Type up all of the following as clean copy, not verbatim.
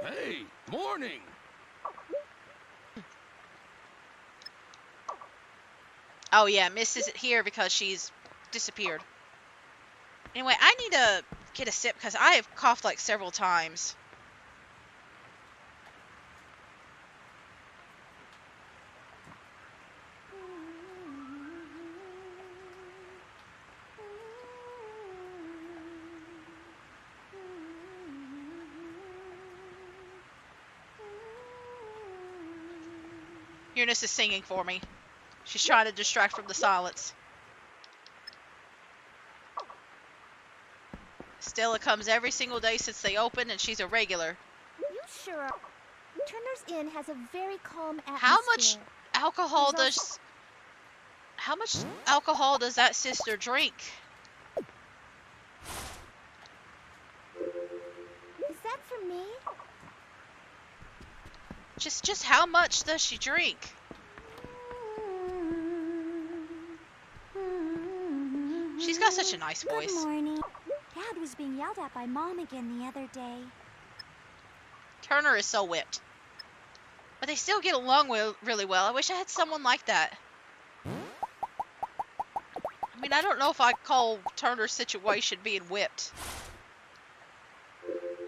Hey, morning. Oh yeah, Miss isn't here because she's disappeared. Anyway, I need to get a sip because I have coughed like several times. Eunice is singing for me. She's trying to distract from the silence. Stella comes every single day since they opened, and she's a regular. You sure are. Turner's Inn has a very calm atmosphere. How much alcohol There's does... How much alcohol does that sister drink? Is that for me? Just how much does she drink? She's got such a nice voice. Good morning. Dad was being yelled at by Mom again the other day. Turner is so whipped. But they still get along really well. I wish I had someone like that. I mean, I don't know if I call Turner's situation being whipped.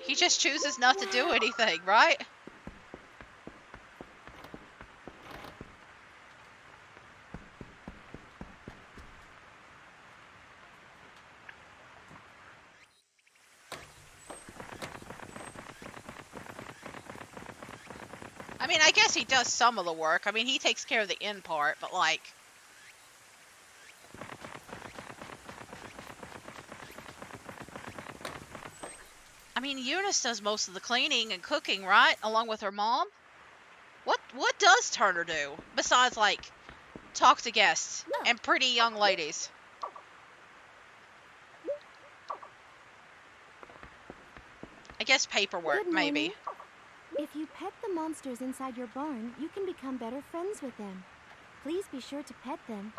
He just chooses not to do anything, right? I mean, I guess he does some of the work. I mean, he takes care of the end part, but like... I mean, Eunice does most of the cleaning and cooking, right? Along with her mom? What does Turner do? Besides, like, talk to guests and pretty young ladies. I guess paperwork, maybe. If you pet the monsters inside your barn, you can become better friends with them. Please be sure to pet them.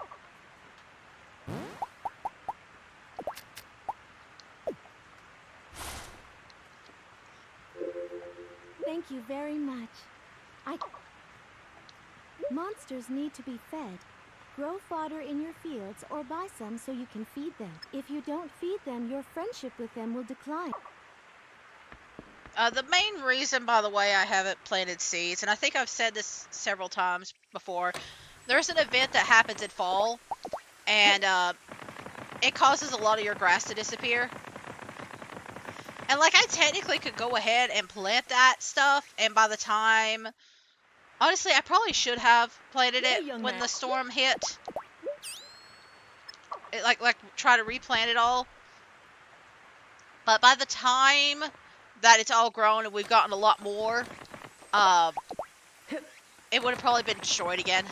Thank you very much. Monsters need to be fed. Grow fodder in your fields or buy some so you can feed them. If you don't feed them, your friendship with them will decline. The main reason, by the way, I haven't planted seeds, and I think I've said this several times before, there's an event that happens in fall, and it causes a lot of your grass to disappear. And like, I technically could go ahead and plant that stuff, and by the time... Honestly, I probably should have planted it when the storm hit. Like try to replant it all. But by the time that it's all grown and we've gotten a lot more, it would have probably been destroyed again.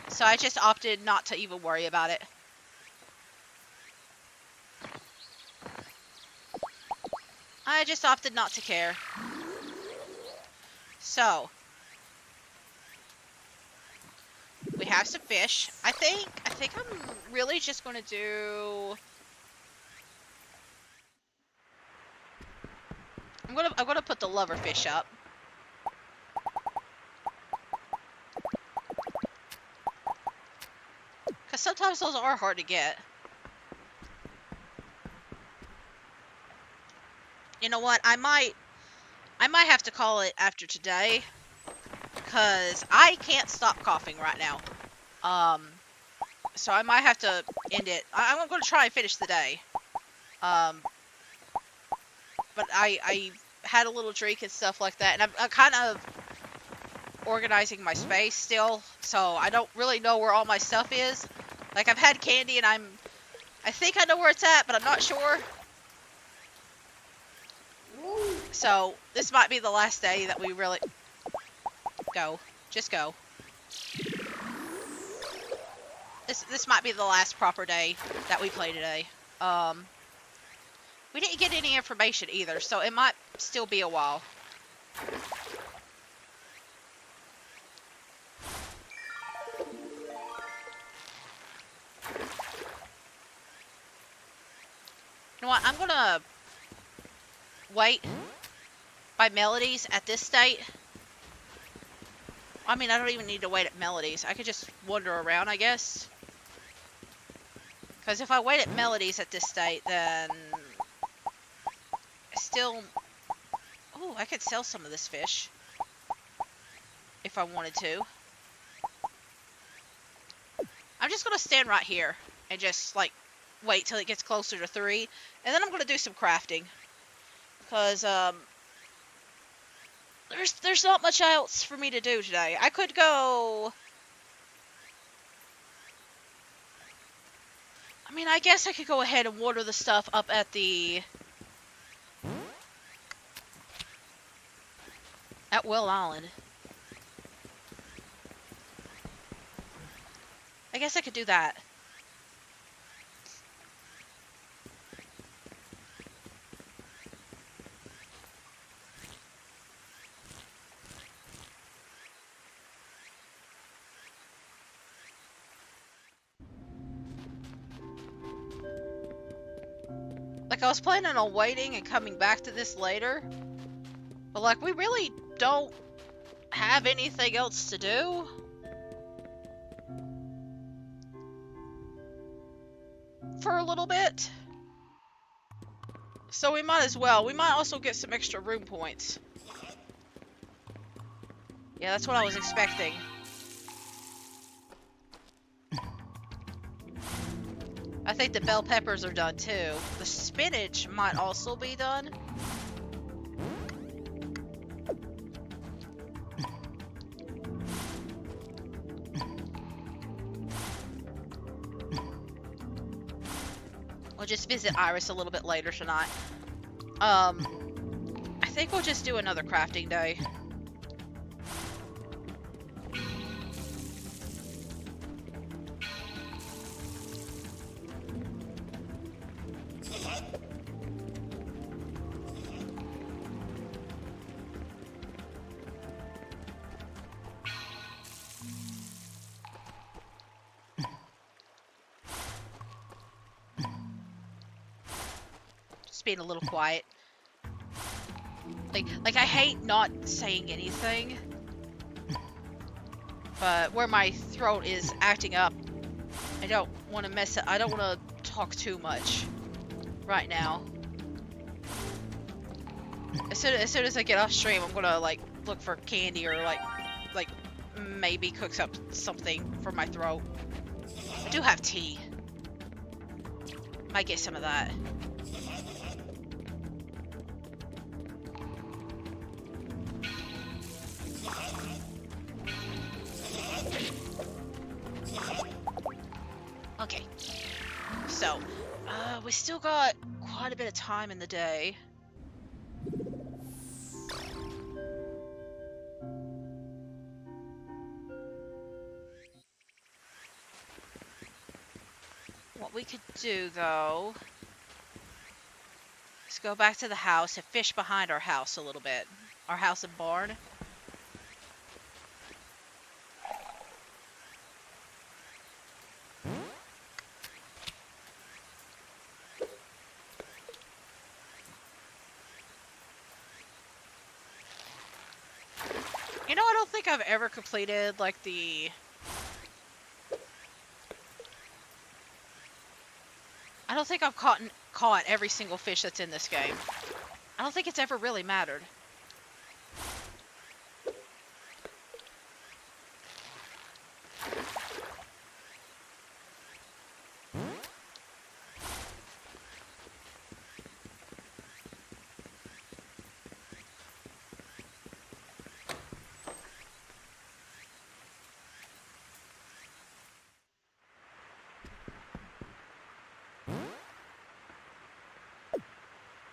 So I just opted not to even worry about it. I just opted not to care. So, we have some fish. I think I'm really just going to do... I'm gonna put the lover fish up. Cause sometimes those are hard to get. You know what? I might have to call it after today, cause I can't stop coughing right now. So I might have to end it. I'm gonna try and finish the day. But I had a little drink and stuff like that, and I'm kind of organizing my space still, so I don't really know where all my stuff is. Like, I've had candy, and I think I know where it's at, but I'm not sure. So, this might be the last day that we really... Go. Just go. This might be the last proper day that we play today. We didn't get any information either, so it might still be a while. You know what? I'm gonna wait by Melodies at this state. I mean, I don't even need to wait at Melodies. I could just wander around, I guess. Because if I wait at Melodies at this state, then I still... Oh, I could sell some of this fish. If I wanted to. I'm just going to stand right here and just, like, wait till it gets closer to 3. And then I'm going to do some crafting. Because, there's not much else for me to do today. I could go... I mean, I guess I could go ahead and water the stuff up at the... at Will Island. I guess I could do that. Like, I was planning on waiting and coming back to this later. But, like, we really don't have anything else to do. For a little bit. So we might as well. We might also get some extra room points. Yeah, that's what I was expecting. I think the bell peppers are done too. The spinach might also be done. We'll just visit Iris a little bit later tonight. I think we'll just do another crafting day. Being a little quiet. Like I hate not saying anything. But where my throat is acting up, I don't want to mess it. I don't want to talk too much right now. As soon as I get off stream, I'm gonna like look for candy or like maybe cook up something for my throat. I do have tea. Might get some of that. Okay, so, we still got quite a bit of time in the day. What we could do, though, is go back to the house and fish behind our house a little bit. Our house and barn. You know, I don't think I've ever completed, like, I don't think I've caught every single fish that's in this game. I don't think it's ever really mattered.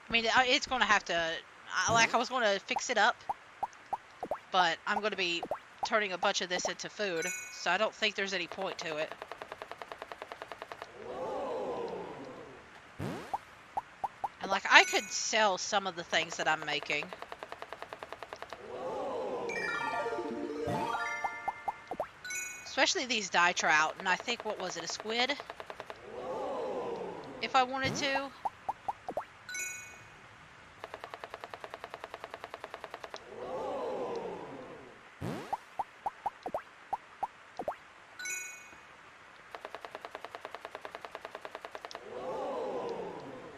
I mean, it's going to have to... Like, I was going to fix it up, but I'm going to be turning a bunch of this into food, so I don't think there's any point to it. And, like, I could sell some of the things that I'm making. Especially these dye trout, and I think, what was it, a squid? If I wanted to.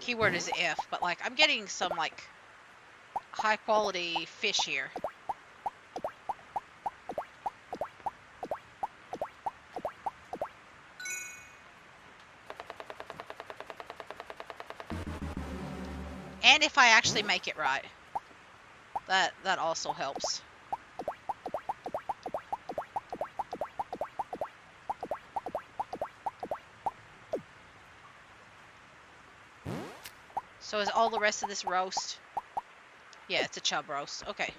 keyword is if, but like I'm getting some like high quality fish here. And if I actually make it right, that also helps. So is all the rest of this roast? Yeah, it's a chub roast. Okay.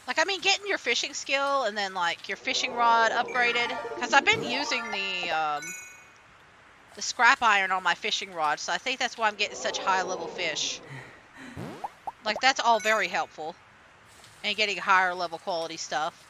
Like, I mean, getting your fishing skill and then, like, your fishing rod upgraded. Because I've been using the scrap iron on my fishing rod, so I think that's why I'm getting such high-level fish. Like, that's all very helpful. And getting higher-level quality stuff.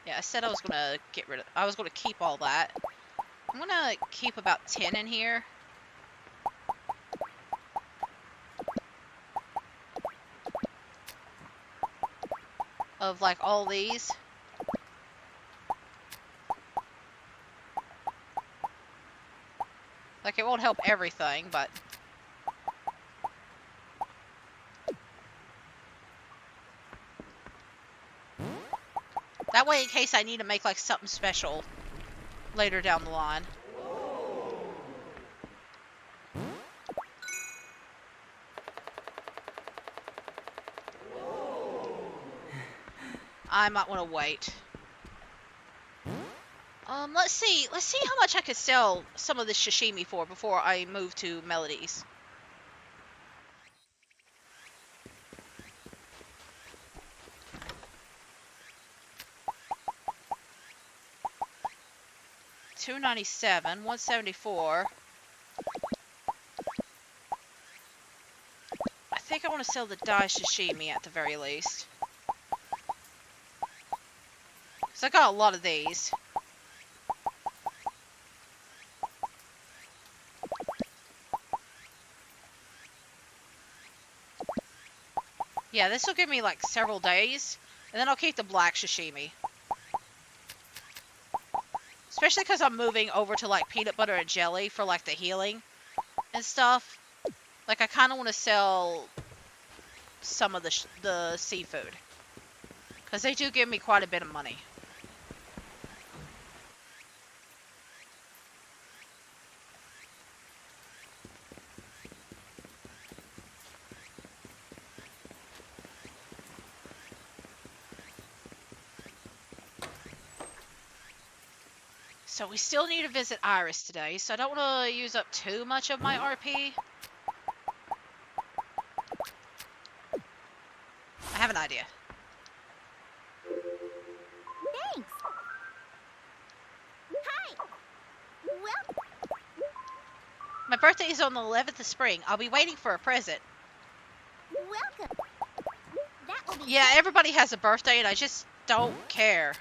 Yeah, I said I was gonna get rid of... I was gonna keep all that. I'm gonna keep about 10 in here. Of, like, all these. Like, it won't help everything, but... That way, in case I need to make, like, something special later down the line. I might want to wait. Let's see how much I could sell some of this sashimi for before I move to melodies. $297, $174. I think I want to sell the dye sashimi at the very least. Because I got a lot of these. Yeah, this will give me like several days. And then I'll keep the black sashimi. Especially because I'm moving over to like peanut butter and jelly for like the healing and stuff. Like I kind of want to sell some of the seafood. Because they do give me quite a bit of money. So we still need to visit Iris today, so I don't want to use up too much of my RP. I have an idea. Thanks. Hi. Well. My birthday is on the 11th of spring. I'll be waiting for a present. Welcome. That will be Yeah, everybody has a birthday, and I just don't care.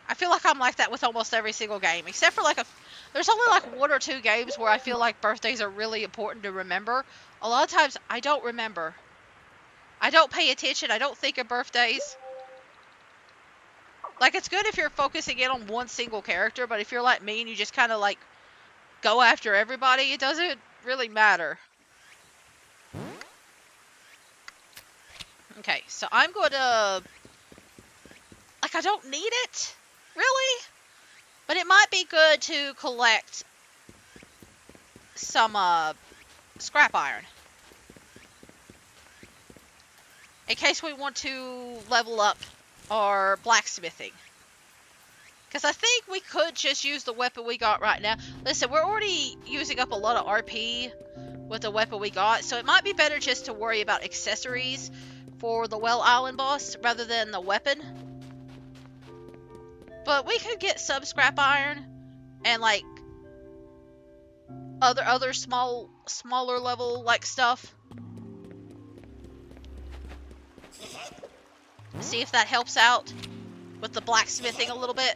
I feel like I'm like that with almost every single game, except for like there's only like 1 or 2 games where I feel like birthdays are really important to remember. A lot of times I don't remember. I don't pay attention. I don't think of birthdays. Like, it's good if you're focusing in on one single character, but if you're like me and you just kind of like go after everybody, it doesn't really matter. Okay, so I'm going to... Like, I don't need it, really, but it might be good to collect some scrap iron. In case we want to level up our blacksmithing. Because I think we could just use the weapon we got right now. Listen, we're already using up a lot of RP with the weapon we got, so it might be better just to worry about accessories for the Well Island boss rather than the weapon. But we could get some scrap iron and, like, other smaller level like stuff. See if that helps out with the blacksmithing a little bit.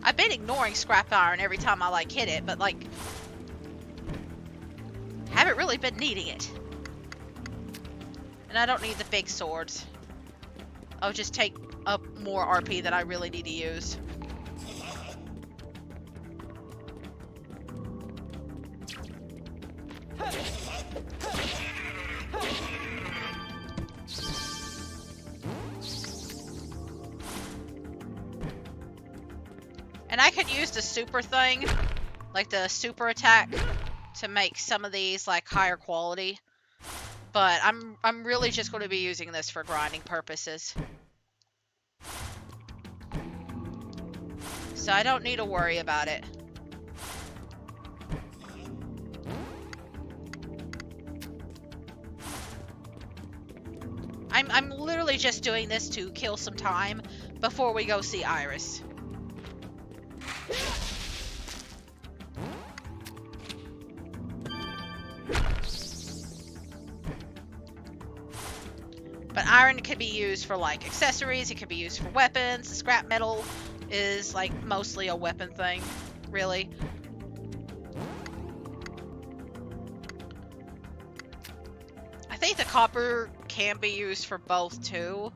I've been ignoring scrap iron every time I like hit it, but like haven't really been needing it. And I don't need the big swords. I'll just take up more RP that I really need to use. And I could use the super thing, like the super attack, to make some of these like higher quality. But I'm really just going to be using this for grinding purposes. So I don't need to worry about it. I'm literally just doing this to kill some time before we go see Iris. But iron could be used for like accessories, it could be used for weapons. Scrap metal is like mostly a weapon thing, really. I think the copper can be used for both too.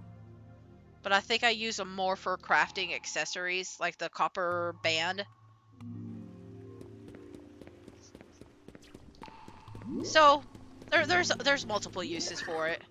But I think I use them more for crafting accessories, like the copper band. So there's multiple uses for it.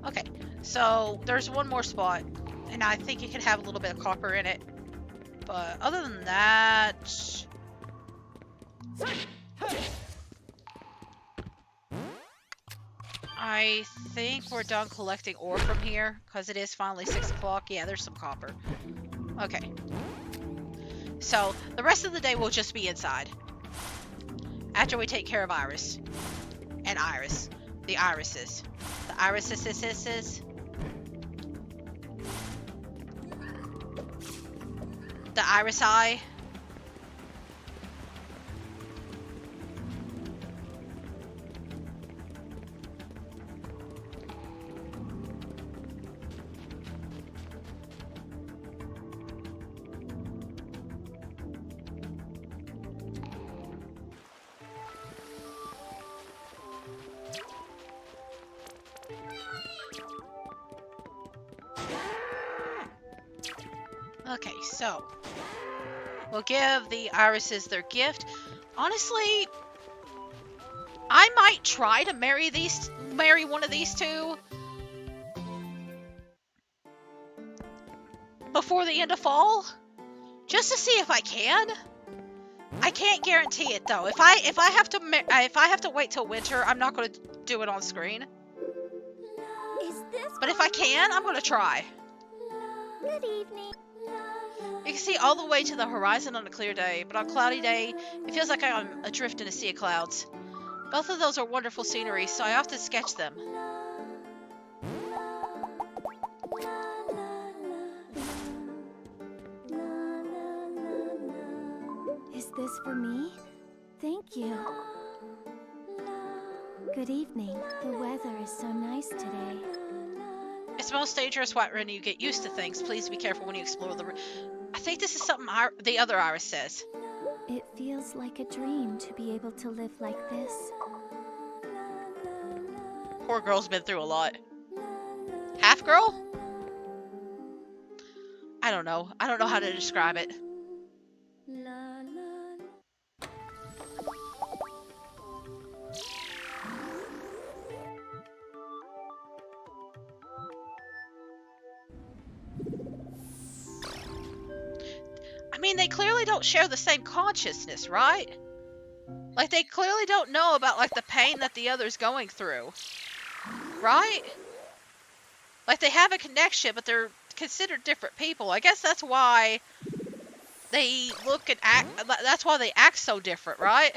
Okay, so there's one more spot, and I think it could have a little bit of copper in it. But other than that, I think we're done collecting ore from here, because it is finally 6 o'clock. Yeah, there's some copper. Okay. So, the rest of the day will just be inside. After we take care of Iris. And Iris. The irises. The irises. The iris eye. Okay, so we'll give the irises their gift. Honestly, I might try to marry one of these two before the end of fall, just to see if I can. I can't guarantee it though. If I have to wait till winter, I'm not going to do it on screen. But if I can, I'm going to try. Good evening. You can see all the way to the horizon on a clear day, but on a cloudy day, it feels like I'm adrift in a sea of clouds. Both of those are wonderful scenery, so I often sketch them. Is this for me? Thank you. Good evening. The weather is so nice today. It's most dangerous when you get used to things. Please be careful when you explore the... I think this is something the other Iris says. It feels like a dream to be able to live like this. Poor girl's been through a lot. Half girl? I don't know. I don't know how to describe it. mean, they clearly don't share the same consciousness, right? Like, they clearly don't know about, like, the pain that the other's going through. Right? Like, they have a connection, but they're considered different people. I guess that's why they look and act, that's why they act so different, right?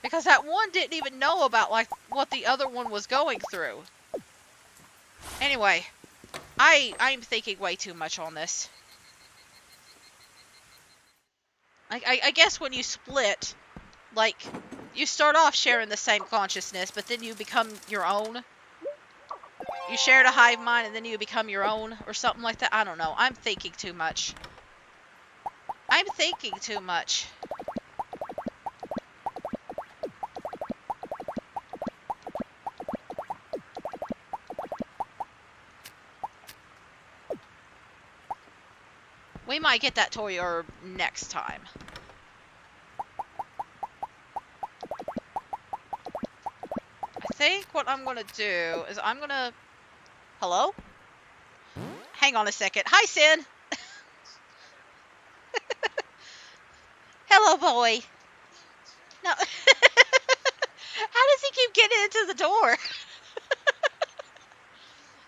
Because that one didn't even know about, like, what the other one was going through. Anyway, I'm thinking way too much on this. I guess when you split, like, you start off sharing the same consciousness, but then you become your own. You shared a hive mind and then you become your own, or something like that. I don't know. I'm thinking too much. I'm thinking too much. We might get that toy herb next time. I think what I'm gonna do is I'm gonna... Hello? Hang on a second. Hi, Sin! Hello, boy. No. How does he keep getting into the door?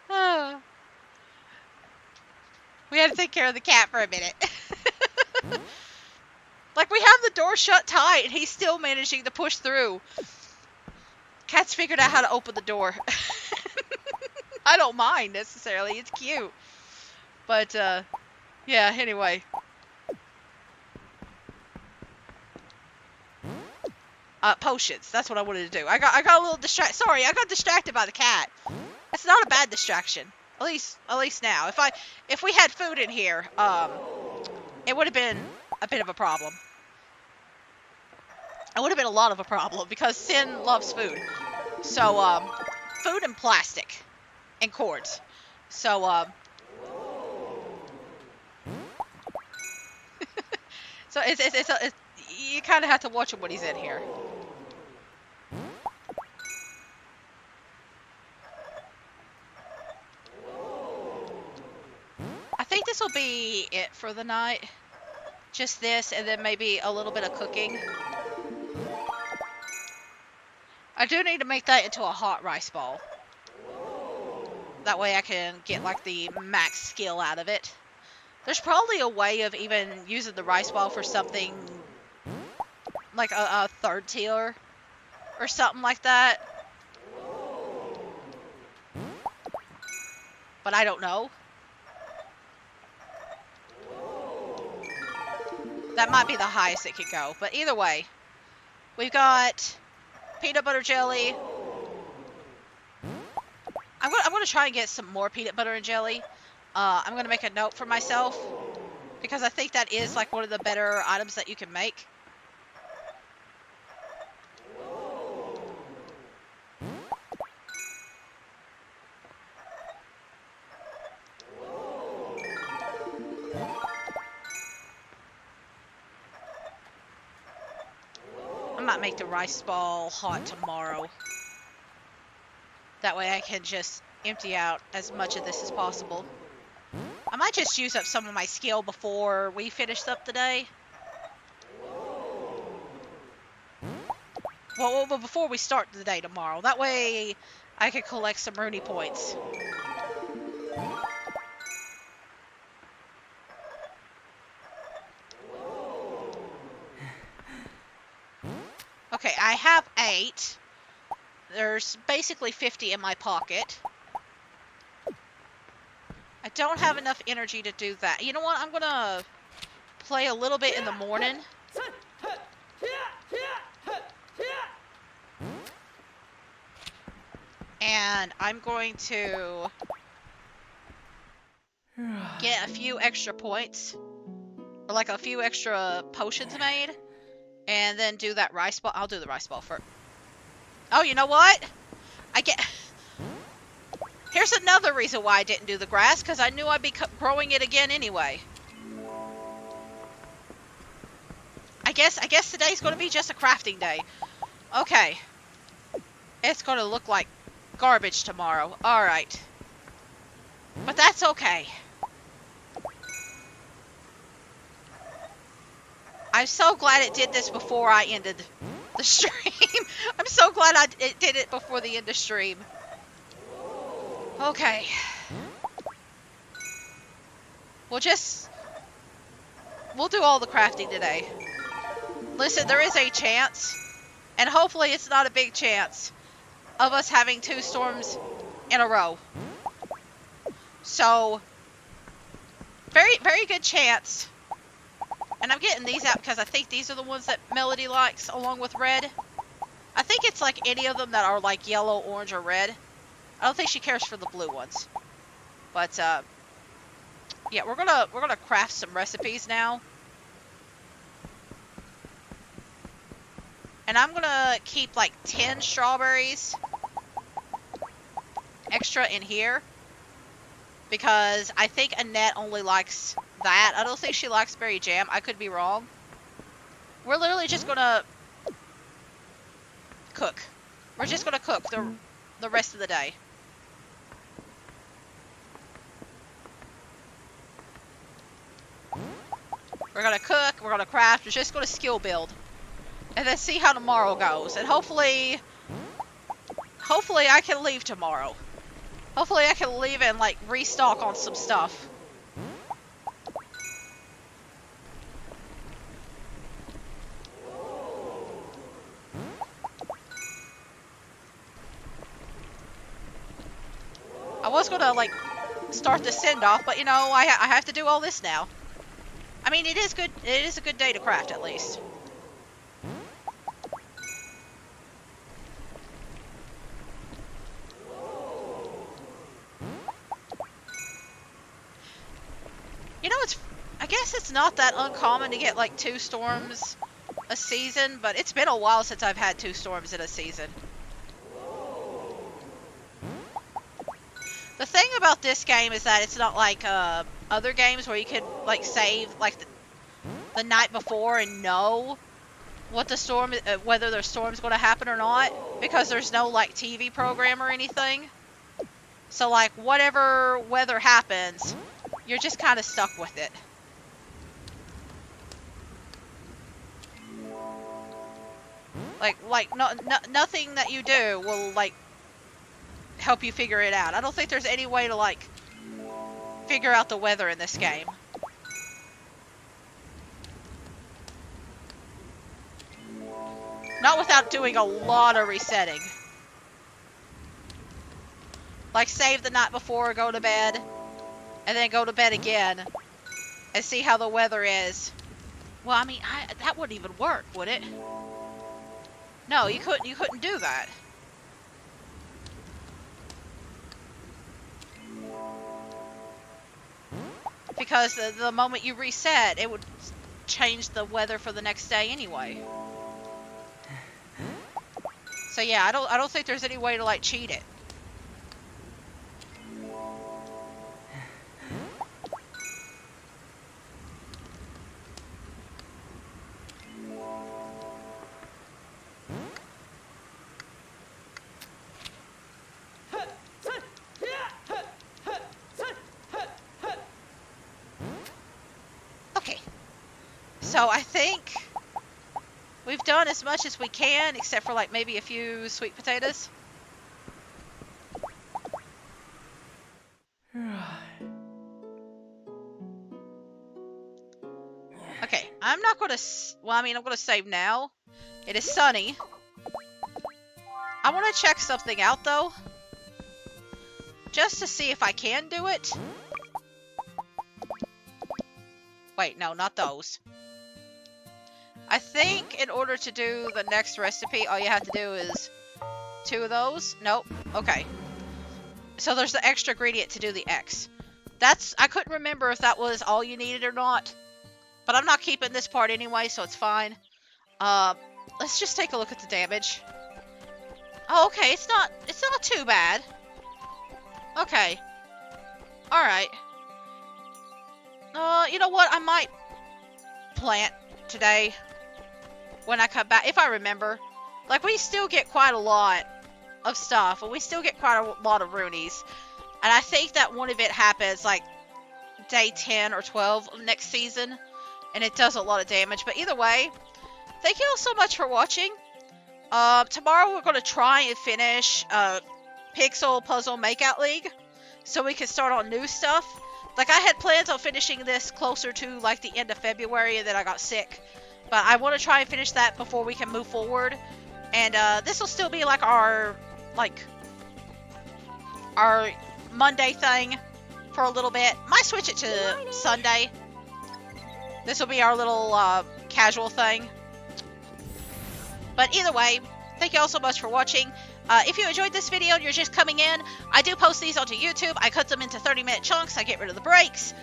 Oh. We had to take care of the cat for a minute. Like, we have the door shut tight, and he's still managing to push through. Cat's figured out how to open the door. I don't mind, necessarily. It's cute. But, yeah, anyway. Potions. That's what I wanted to do. I got a little distracted. Sorry, I got distracted by the cat. It's not a bad distraction. At least now. If we had food in here, it would have been a bit of a problem. It would have been a lot of a problem, because Sin loves food. So, food and plastic. And cords. So, so it's you kind of have to watch him when he's in here. I think this will be it for the night. Just this, and then maybe a little bit of cooking. I do need to make that into a hot rice ball. That way I can get, like, the max skill out of it. There's probably a way of even using the rice ball for something like a third tier or something like that. But I don't know. That might be the highest it could go. But either way, we've got peanut butter jelly. I'm gonna try and get some more peanut butter and jelly. I'm gonna make a note for myself, because I think that is, like, one of the better items that you can make. I might make the rice ball hot tomorrow. That way I can just empty out as much of this as possible. I might just use up some of my skill before we finish up the day. Well, before we start the day tomorrow. That way I can collect some Rune points. Okay, I have 8. There's basically 50 in my pocket. I don't have enough energy to do that. You know what? I'm gonna play a little bit in the morning. And I'm going to get a few extra points. Or like a few extra potions made. And then do that rice ball. I'll do the rice ball first. Oh, you know what? Here's another reason why I didn't do the grass, because I knew I'd be growing it again anyway. I guess today's going to be just a crafting day. Okay. It's going to look like garbage tomorrow. Alright. But that's okay. I'm so glad it did this before I ended the stream. I'm so glad it did it before the end of stream. Okay. We'll do all the crafting today. Listen, there is a chance, and hopefully it's not a big chance, of us having 2 storms in a row. So, very, very good chance. And I'm getting these out because I think these are the ones that Melody likes, along with red. I think it's like any of them that are like yellow, orange, or red. I don't think she cares for the blue ones. But, yeah, we're gonna craft some recipes now. And I'm gonna keep like 10 strawberries extra in here. Because I think Annette only likes that. I don't think she likes berry jam. I could be wrong. We're literally just gonna cook. We're just gonna cook the rest of the day. We're gonna cook, we're gonna craft, we're just gonna skill build. And then see how tomorrow goes. And hopefully I can leave tomorrow. Hopefully I can leave and like restock on some stuff. I was gonna like start the send off, but you know, I have to do all this now. I mean, it is good. It is a good day to craft at least. You know, I guess it's not that uncommon to get like 2 storms a season, but it's been a while since I've had 2 storms in a season. The thing about this game is that it's not like other games where you can like save like the night before and know what the storm, whether the storm's going to happen or not, because there's no like TV program or anything. So like whatever weather happens, you're just kind of stuck with it. Like nothing that you do will like help you figure it out. I don't think there's any way to like figure out the weather in this game. Not without doing a lot of resetting. Like save the night before, go to bed, and then go to bed again and see how the weather is. Well, I mean, that wouldn't even work, would it? No, you couldn't do that. Because the moment you reset, it would change the weather for the next day anyway. So yeah, I don't think there's any way to like cheat it. Okay. So I think we've done as much as we can, except for like maybe a few sweet potatoes. Okay, I'm not gonna, well, I mean, I'm gonna save now. It is sunny. I want to check something out though, just to see if I can do it. Wait, no, not those. I think in order to do the next recipe, all you have to do is 2 of those. Nope. Okay. So there's the extra ingredient to do the X. I couldn't remember if that was all you needed or not. But I'm not keeping this part anyway, so it's fine. Let's just take a look at the damage. Oh, okay, it's not too bad. Okay. Alright. You know what? I might plant today when I come back, if I remember. Like, we still get quite a lot of stuff, and we still get quite a lot of Runeys. And I think that one of it happens, like, day 10 or 12 of next season. and it does a lot of damage. But either way, thank you all so much for watching. Tomorrow we're going to try and finish Pixel Puzzle Makeout League, so we can start on new stuff. Like, I had plans on finishing this closer to, like, the end of February, and then I got sick. But I want to try and finish that before we can move forward. And this will still be, like, our Monday thing for a little bit. Might switch it to Sunday. This will be our little casual thing. But either way, thank you all so much for watching. If you enjoyed this video and you're just coming in, I do post these onto YouTube. I cut them into 30-minute chunks. I get rid of the breaks.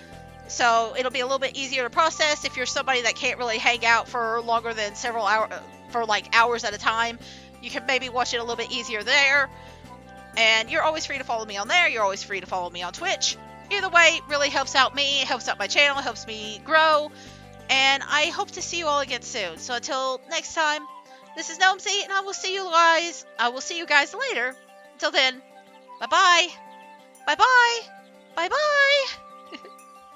So it'll be a little bit easier to process if you're somebody that can't really hang out for longer than several hours, for like hours at a time. You can maybe watch it a little bit easier there. And you're always free to follow me on there. You're always free to follow me on Twitch. Either way, really helps out me, helps out my channel, helps me grow. And I hope to see you all again soon. So until next time, this is Gnomesy, and I will see you guys later. Until then, bye-bye. Bye-bye. Bye-bye.